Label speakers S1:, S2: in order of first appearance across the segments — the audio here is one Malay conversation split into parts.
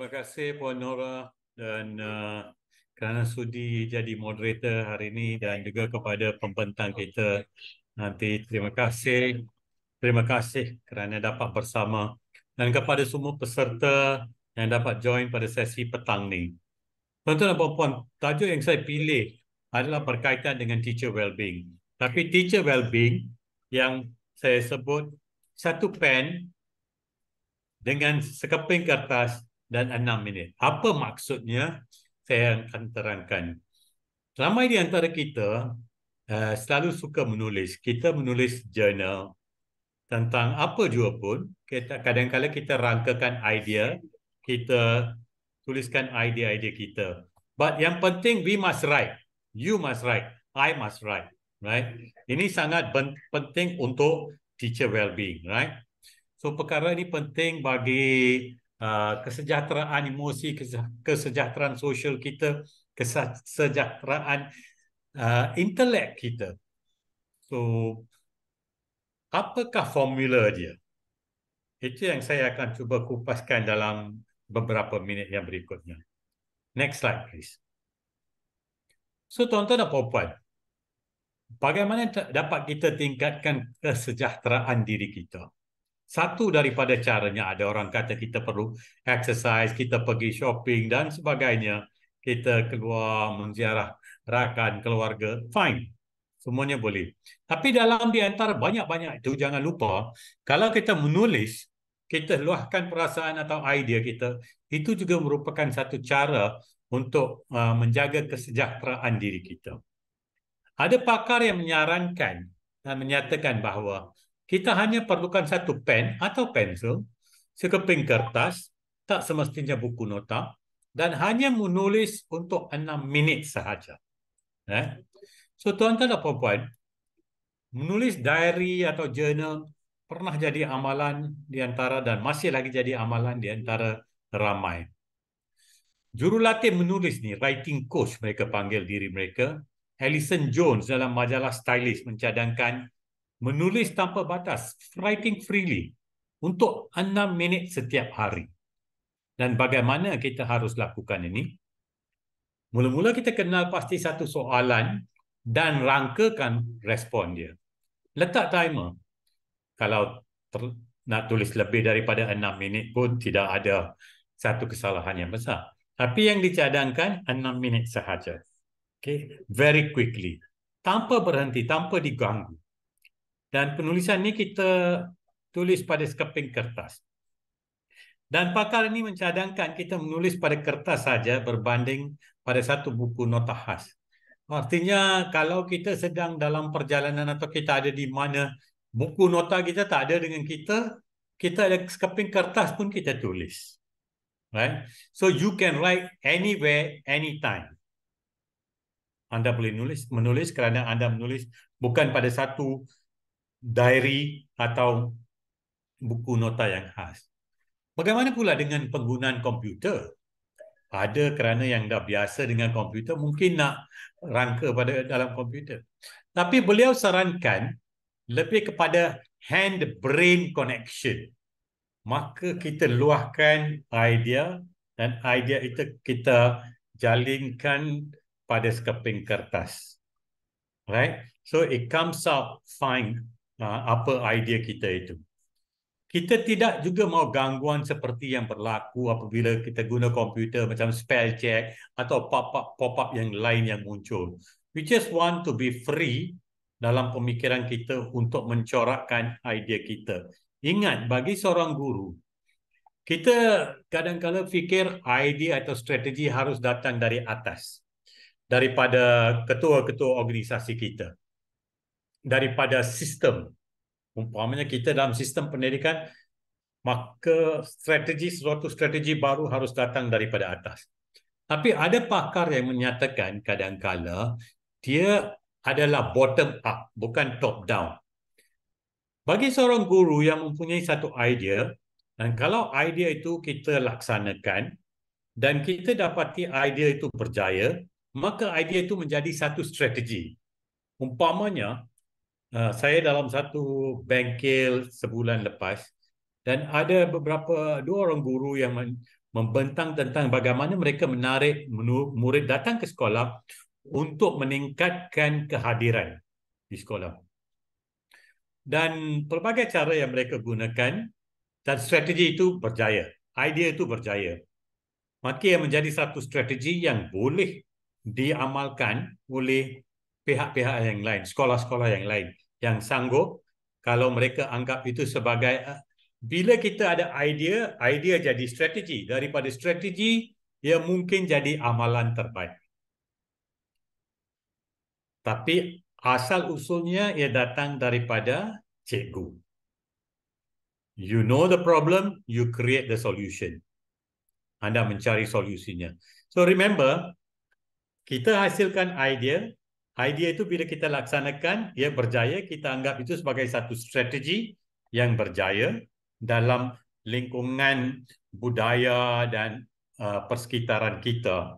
S1: Terima kasih Puan Nora dan kerana sudi jadi moderator hari ini dan juga kepada pembentang kita nanti. Terima kasih kerana dapat bersama dan kepada semua peserta yang dapat join pada sesi petang ni. Tuan-tuan dan puan-puan, tajuk yang saya pilih adalah berkaitan dengan teacher wellbeing. Tapi teacher wellbeing yang saya sebut satu pen dengan sekeping kertas dan 6 minit. Apa maksudnya? Saya akan terangkan. Ramai di antara kita selalu suka menulis. Kita menulis jurnal tentang apa jua pun. Kadang-kadang kita rangkakan idea, kita tuliskan idea-idea kita. But yang penting, we must write. You must write. I must write. Right? Ini sangat penting untuk teacher well-being. Right? So perkara ini penting bagi kesejahteraan emosi, kesejahteraan sosial kita, kesejahteraan intelek kita. So apakah formula dia? Itu yang saya akan cuba kupaskan dalam beberapa minit yang berikutnya. Next slide please. So tuan-tuan dan puan-puan, bagaimana dapat kita tingkatkan kesejahteraan diri kita? Satu daripada caranya, ada orang kata kita perlu exercise, kita pergi shopping dan sebagainya. Kita keluar menziarah rakan, keluarga, fine. Semuanya boleh. Tapi dalam di antara banyak-banyak itu, jangan lupa, kalau kita menulis, kita luahkan perasaan atau idea kita, itu juga merupakan satu cara untuk menjaga kesejahteraan diri kita. Ada pakar yang menyarankan dan menyatakan bahawa kita hanya perlukan satu pen atau pensel, sekeping kertas, tak semestinya buku nota, dan hanya menulis untuk 6 minit sahaja. So tuan-tuan dan puan-puan, menulis diary atau journal pernah jadi amalan di antara dan masih lagi jadi amalan di antara ramai. Jurulatih menulis ni, writing coach mereka panggil diri mereka. Alison Jones dalam majalah Stylist mencadangkan menulis tanpa batas, writing freely, untuk 6 minit setiap hari. Dan bagaimana kita harus lakukan ini? Mula-mula kita kenal pasti satu soalan dan rangkakan respon dia. Letak timer. Kalau nak tulis lebih daripada 6 minit pun tidak ada satu kesalahan yang besar. Tapi yang dicadangkan 6 minit sahaja. Okay? Very quickly. Tanpa berhenti, tanpa diganggu. Dan penulisan ni kita tulis pada sekeping kertas. Dan pakar ini mencadangkan kita menulis pada kertas saja berbanding pada satu buku nota khas. Artinya kalau kita sedang dalam perjalanan atau kita ada di mana buku nota kita tak ada dengan kita, kita ada sekeping kertas pun kita tulis. Right? So you can write anywhere, anytime. Anda boleh menulis kerana Anda menulis bukan pada satu diary atau buku nota yang khas. Bagaimana pula dengan penggunaan komputer? Ada kerana yang dah biasa dengan komputer mungkin nak rangka pada dalam komputer. Tapi beliau sarankan lebih kepada hand-brain connection. Maka kita luahkan idea dan idea itu kita jalinkan pada sekeping kertas. Right? So it comes out fine apa idea kita itu. Kita tidak juga mau gangguan seperti yang berlaku apabila kita guna komputer macam spell check atau pop-up yang lain yang muncul. We just want to be free dalam pemikiran kita untuk mencorakkan idea kita. Ingat, bagi seorang guru, kita kadang-kadang fikir idea atau strategi harus datang dari atas. Daripada ketua-ketua organisasi kita. Daripada sistem. Umpamanya kita dalam sistem pendidikan, maka suatu strategi baru harus datang daripada atas. Tapi ada pakar yang menyatakan kadang-kala dia adalah bottom up, bukan top down. Bagi seorang guru yang mempunyai satu idea, dan kalau idea itu kita laksanakan, dan kita dapati idea itu berjaya, maka idea itu menjadi satu strategi. Umpamanya, saya dalam satu bengkel sebulan lepas dan ada dua orang guru yang membentang tentang bagaimana mereka menarik murid datang ke sekolah untuk meningkatkan kehadiran di sekolah. Dan pelbagai cara yang mereka gunakan dan strategi itu berjaya. Idea itu berjaya. Maka yang menjadi satu strategi yang boleh diamalkan oleh pihak-pihak yang lain, sekolah-sekolah yang lain yang sanggup kalau mereka anggap itu sebagai bila kita ada idea, idea jadi strategi. Daripada strategi, ia mungkin jadi amalan terbaik. Tapi asal usulnya ia datang daripada cikgu. You know the problem, you create the solution. Anda mencari solusinya. So remember, kita hasilkan idea. Idea itu bila kita laksanakan, ia berjaya. Kita anggap itu sebagai satu strategi yang berjaya dalam lingkungan budaya dan persekitaran kita.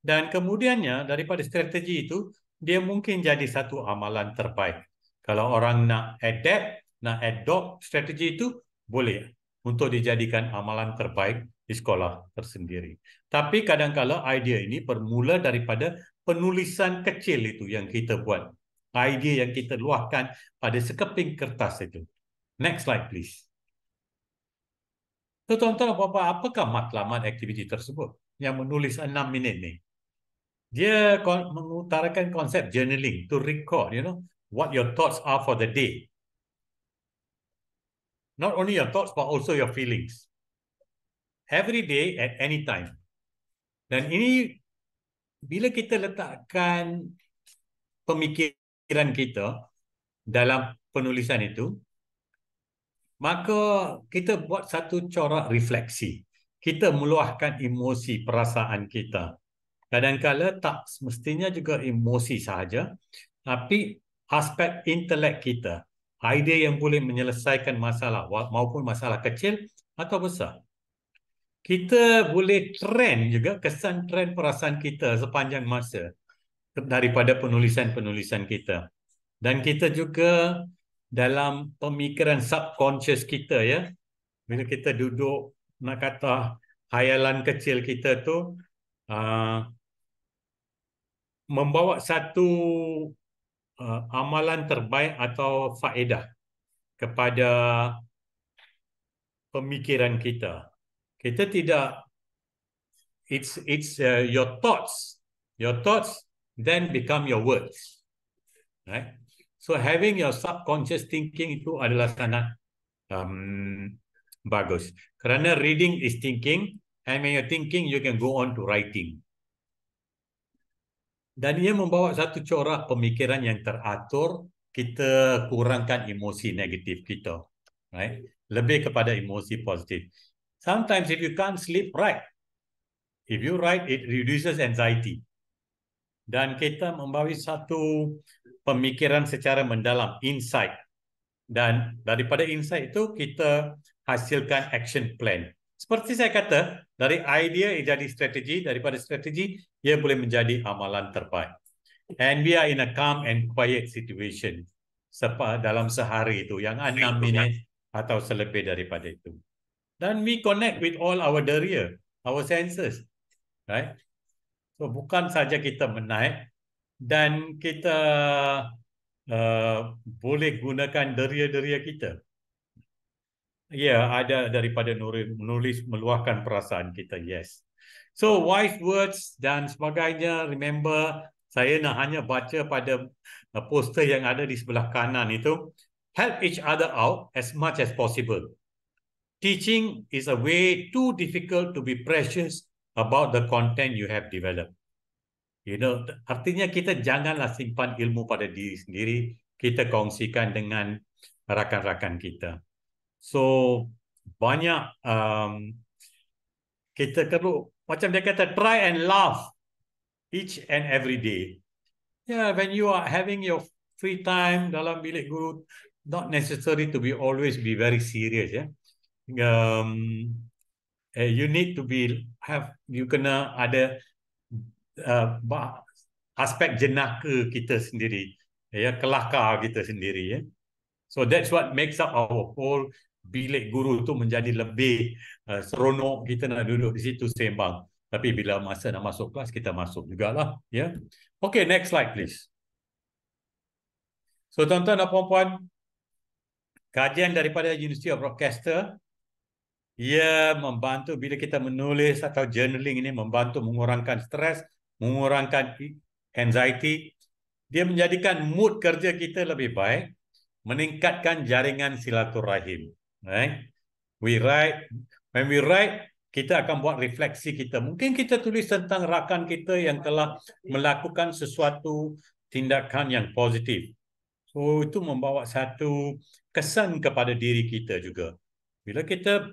S1: Dan kemudiannya daripada strategi itu, dia mungkin jadi satu amalan terbaik. Kalau orang nak adapt, nak adopt strategi itu, boleh untuk dijadikan amalan terbaik di sekolah tersendiri. Tapi kadang-kadang idea ini bermula daripada penulisan kecil itu yang kita buat. Idea yang kita luahkan pada sekeping kertas itu. Next slide, please. So, tuan-tuan, apakah matlamat aktiviti tersebut yang menulis 6 minit ni? Dia mengutarakan konsep journaling to record, what your thoughts are for the day. Not only your thoughts, but also your feelings. Every day, at any time. Dan ini, bila kita letakkan pemikiran kita dalam penulisan itu, maka kita buat satu corak refleksi. Kita meluahkan emosi, perasaan kita. Kadang-kadang tak semestinya juga emosi sahaja, tapi aspek intelek kita, idea yang boleh menyelesaikan masalah maupun masalah kecil atau besar. Kita boleh trend juga, kesan trend perasaan kita sepanjang masa daripada penulisan-penulisan kita. Dan kita juga dalam pemikiran subconscious kita, ya, bila kita duduk, nak kata hayalan kecil kita tu membawa satu amalan terbaik atau faedah kepada pemikiran kita. Kita tidak, it's your thoughts then become your words, right? So having your subconscious thinking itu adalah sangat bagus. Kerana reading is thinking, and when you're thinking, you can go on to writing. Dan ia membawa satu corak pemikiran yang teratur, kita kurangkan emosi negatif kita, right? Lebih kepada emosi positif. Sometimes if you can't sleep, write. If you write, it reduces anxiety. Dan kita membawa satu pemikiran secara mendalam, insight. Dan daripada insight itu, kita hasilkan action plan. Seperti saya kata, dari idea jadi strategi, daripada strategi, ia boleh menjadi amalan terbaik. And we are in a calm and quiet situation. Dalam sehari itu, yang 6 minit atau selebih daripada itu. Dan we connect with all our deria, our senses. Right? So, bukan saja kita menaik, dan kita boleh gunakan deria-deria kita. Ya, ada daripada menulis, meluahkan perasaan kita, yes. So, wise words dan sebagainya, remember, saya nak hanya baca pada poster yang ada di sebelah kanan itu. Help each other out as much as possible. Teaching is a way too difficult to be precious about the content you have developed. Artinya kita janganlah simpan ilmu pada diri sendiri, kita kongsikan dengan rakan-rakan kita. So, banyak kita perlu, macam dia kata, try and laugh each and every day. Yeah, when you are having your free time dalam bilik guru, not necessary to be always be very serious, ya. You need to you kena ada aspek jenaka kita sendiri, ya, kelakar kita sendiri, ya. So that's what makes up our whole bilik guru tu menjadi lebih seronok, kita nak duduk di situ sembang. Tapi bila masa nak masuk kelas, kita masuk jugalah. Ya. Okay, next slide please. So tuan-tuan dan puan-puan, kajian daripada University of Rochester, ia membantu bila kita menulis atau journaling ini, membantu mengurangkan stres, mengurangkan anxiety. Dia menjadikan mood kerja kita lebih baik, meningkatkan jaringan silaturahim. Right? When we write, kita akan buat refleksi kita. Mungkin kita tulis tentang rakan kita yang telah melakukan sesuatu tindakan yang positif. So itu membawa satu kesan kepada diri kita juga. Bila kita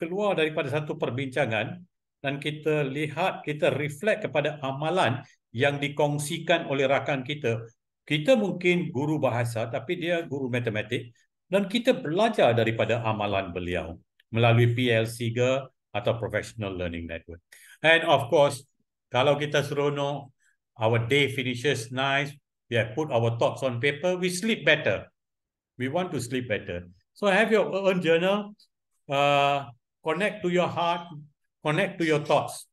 S1: keluar daripada satu perbincangan dan kita lihat, kita reflect kepada amalan yang dikongsikan oleh rakan kita. Kita mungkin guru bahasa tapi dia guru matematik dan kita belajar daripada amalan beliau melalui PLC ke atau Professional Learning Network. And of course, kalau kita seronok, our day finishes nice, we have put our thoughts on paper, we sleep better. We want to sleep better. So have your own journal, connect to your heart, connect to your thoughts.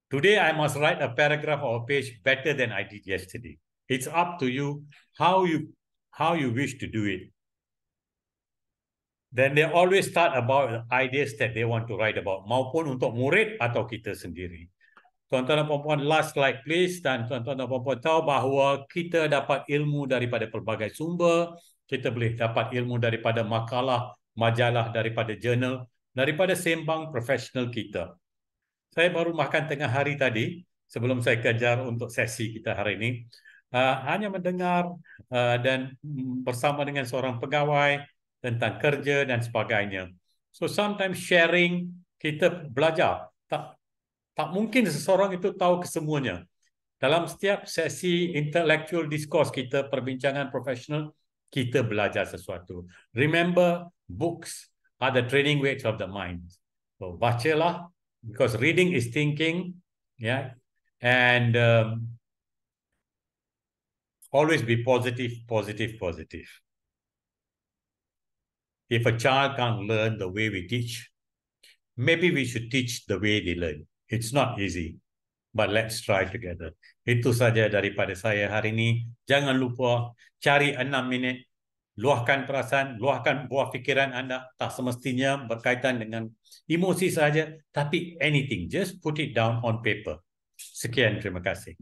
S1: Today, I must write a paragraph or a page better than I did yesterday. It's up to you how you wish to do it. Then they always start about the ideas that they want to write about, maupun untuk murid atau kita sendiri. Tuan-tuan dan puan-puan, last slide please. Dan tuan-tuan dan puan-puan tahu bahawa kita dapat ilmu daripada pelbagai sumber. Kita boleh dapat ilmu daripada makalah, majalah, daripada jurnal, daripada sembang profesional kita. Saya baru makan tengah hari tadi sebelum saya kejar untuk sesi kita hari ini. Hanya mendengar dan bersama dengan seorang pegawai tentang kerja dan sebagainya. So sometimes sharing, kita belajar. Tak mungkin seseorang itu tahu kesemuanya. Dalam setiap sesi intellectual discourse kita, perbincangan profesional, kita belajar sesuatu. Remember, books are the training weights of the mind. So bacalah, because reading is thinking, yeah, and always be positive, positive, positive. If a child can't learn the way we teach, maybe we should teach the way they learn. It's not easy, but let's try together. Itu saja daripada saya hari ini. Jangan lupa cari 6 minit, luahkan perasaan, luahkan buah fikiran anda. Tak semestinya berkaitan dengan emosi saja, tapi anything. Just put it down on paper. Sekian, terima kasih.